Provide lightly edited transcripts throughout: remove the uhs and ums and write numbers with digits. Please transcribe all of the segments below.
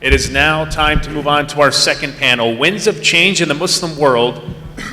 It is now time to move on to our second panel, Winds of Change in the Muslim World,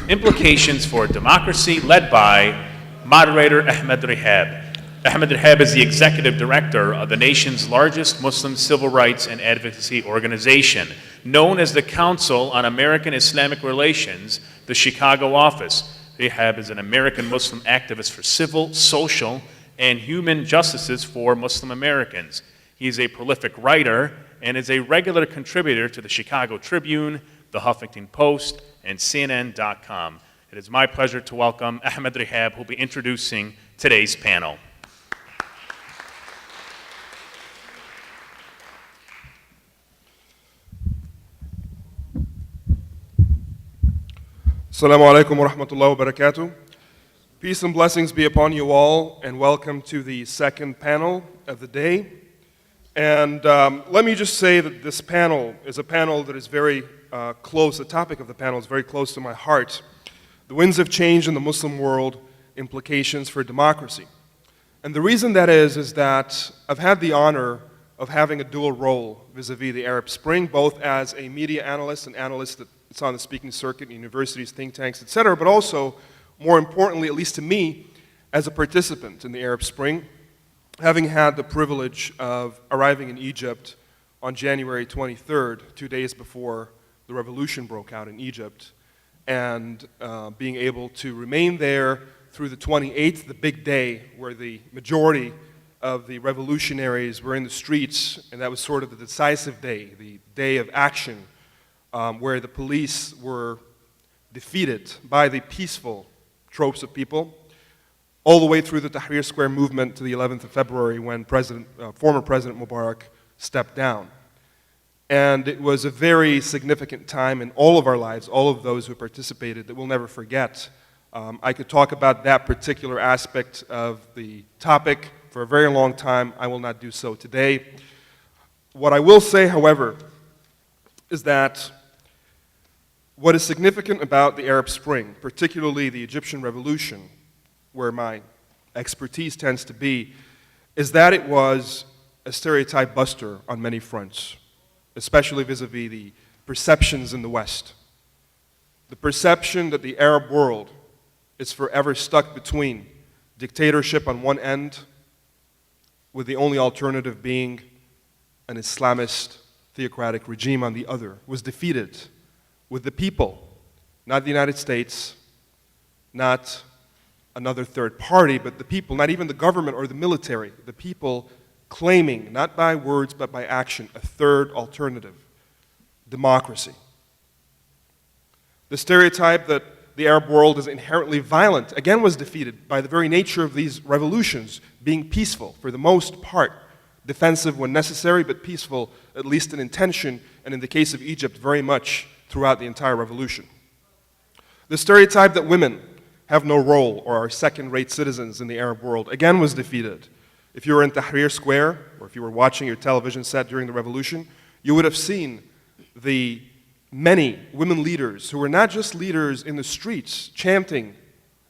Implications for Democracy, led by moderator Ahmed Rehab. Ahmed Rehab is the executive director of the nation's largest Muslim civil rights and advocacy organization, known as the Council on American Islamic Relations, the Chicago office. Rehab is an American Muslim activist for civil, social, and human justices for Muslim Americans. He is a prolific writer and is a regular contributor to the Chicago Tribune, the Huffington Post, and CNN.com. It is my pleasure to welcome Ahmed Rehab, who will be introducing today's panel. Assalamu alaikum wa rahmatullahi wa barakatuh. Peace and blessings be upon you all, and welcome to the second panel of the day. And let me just say that this panel is a panel that is very close, the topic of the panel is very close to my heart. The winds of change in the Muslim world, implications for democracy. And the reason that is that I've had the honor of having a dual role vis-a-vis the Arab Spring, both as a media analyst, an analyst that's on the speaking circuit, universities, think tanks, etc., but also, more importantly, at least to me, as a participant in the Arab Spring, having had the privilege of arriving in Egypt on January 23rd, 2 days before the revolution broke out in Egypt, and being able to remain there through the 28th, the big day where the majority of the revolutionaries were in the streets, and that was sort of the decisive day, the day of action, where the police were defeated by the peaceful tropes of people, all the way through the Tahrir Square movement to the 11th of February when former President Mubarak stepped down. And it was a very significant time in all of our lives, all of those who participated, that we'll never forget. I could talk about that particular aspect of the topic for a very long time. I will not do so today. What I will say, however, is that what is significant about the Arab Spring, particularly the Egyptian Revolution, where my expertise tends to be, is that it was a stereotype buster on many fronts, especially vis-a-vis the perceptions in the West. The perception that the Arab world is forever stuck between dictatorship on one end, with the only alternative being an Islamist theocratic regime on the other, was defeated with the people, not the United States, not another third party, but the people, not even the government or the military, the people claiming, not by words but by action, a third alternative, democracy. The stereotype that the Arab world is inherently violent, again, was defeated by the very nature of these revolutions, being peaceful for the most part, defensive when necessary, but peaceful, at least in intention, and in the case of Egypt, very much throughout the entire revolution. The stereotype that women have no role or are second-rate citizens in the Arab world, again was defeated. If you were in Tahrir Square, or if you were watching your television set during the revolution, you would have seen the many women leaders who were not just leaders in the streets chanting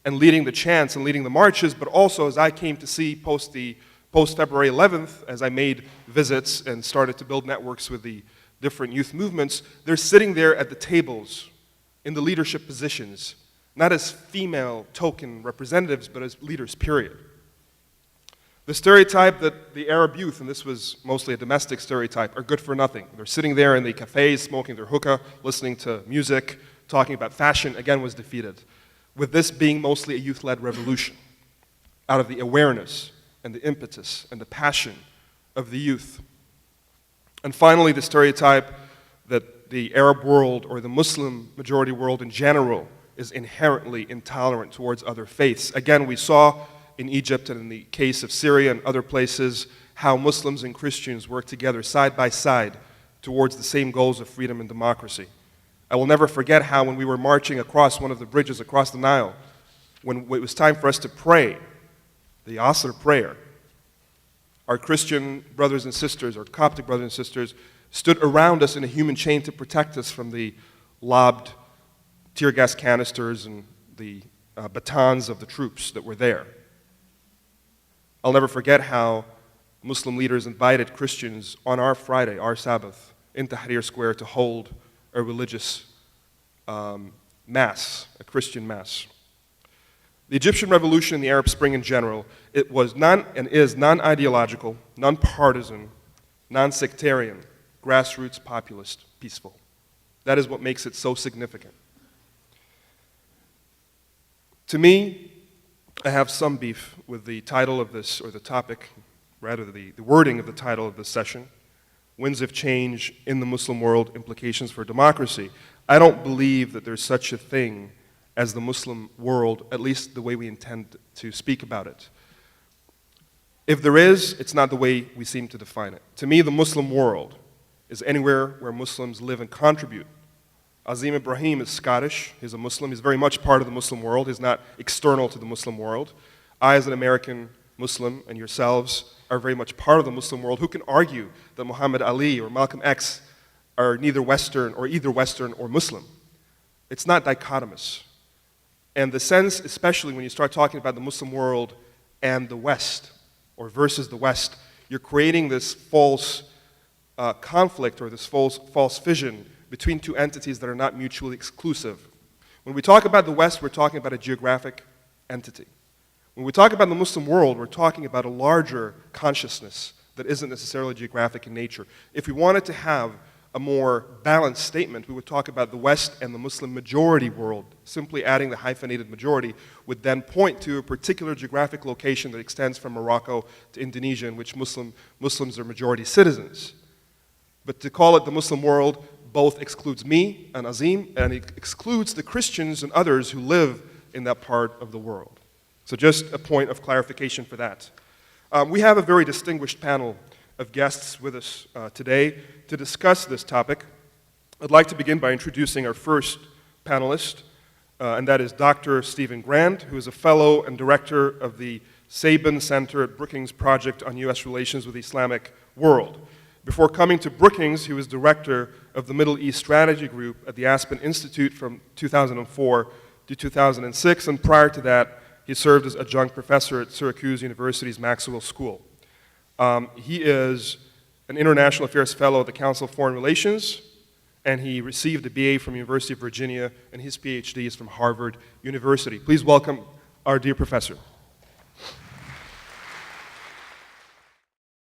and leading the chants and leading the marches, but also, as I came to see post-February 11th, as I made visits and started to build networks with the different youth movements, they're sitting there at the tables in the leadership positions, not as female token representatives, but as leaders, period. The stereotype that the Arab youth, and this was mostly a domestic stereotype, are good for nothing. They're sitting there in the cafes, smoking their hookah, listening to music, talking about fashion, again was defeated. With this being mostly a youth-led revolution, out of the awareness and the impetus and the passion of the youth. And finally, the stereotype that the Arab world, or the Muslim majority world in general, is inherently intolerant towards other faiths. Again, we saw in Egypt and in the case of Syria and other places how Muslims and Christians work together side by side towards the same goals of freedom and democracy. I will never forget how when we were marching across one of the bridges across the Nile, when it was time for us to pray, the Asr prayer, our Christian brothers and sisters, our Coptic brothers and sisters, stood around us in a human chain to protect us from the lobbed tear gas canisters and the batons of the troops that were there. I'll never forget how Muslim leaders invited Christians on our Friday, our Sabbath, in Tahrir Square to hold a religious mass, a Christian mass. The Egyptian Revolution and the Arab Spring in general, it was and is non-ideological, non-partisan, non-sectarian, grassroots, populist, peaceful. That is what makes it so significant. To me, I have some beef with the title of this, or the topic, rather the wording of the title of this session, Winds of Change in the Muslim World, Implications for Democracy. I don't believe that there's such a thing as the Muslim world, at least the way we intend to speak about it. If there is, it's not the way we seem to define it. To me, the Muslim world is anywhere where Muslims live and contribute. Azim Ibrahim is Scottish. He's a Muslim. He's very much part of the Muslim world. He's not external to the Muslim world. I, as an American Muslim, and yourselves are very much part of the Muslim world. Who can argue that Muhammad Ali or Malcolm X are neither Western or either Western or Muslim? It's not dichotomous. And the sense, especially when you start talking about the Muslim world and the West, or versus the West, you're creating this false conflict or this false fission between two entities that are not mutually exclusive. When we talk about the West, we're talking about a geographic entity. When we talk about the Muslim world, we're talking about a larger consciousness that isn't necessarily geographic in nature. If we wanted to have a more balanced statement, we would talk about the West and the Muslim majority world. Simply adding the hyphenated majority would then point to a particular geographic location that extends from Morocco to Indonesia, in which Muslims are majority citizens. But to call it the Muslim world both excludes me and Azim, and it excludes the Christians and others who live in that part of the world. So just a point of clarification for that. We have a very distinguished panel of guests with us today to discuss this topic. I'd like to begin by introducing our first panelist, and that is Dr. Stephen Grand, who is a fellow and director of the Sabin Center at Brookings Project on U.S. Relations with the Islamic World. Before coming to Brookings, he was director of the Middle East Strategy Group at the Aspen Institute from 2004 to 2006, and prior to that, he served as adjunct professor at Syracuse University's Maxwell School. He is an International Affairs Fellow at the Council of Foreign Relations, and he received a BA from University of Virginia, and his PhD is from Harvard University. Please welcome our dear professor.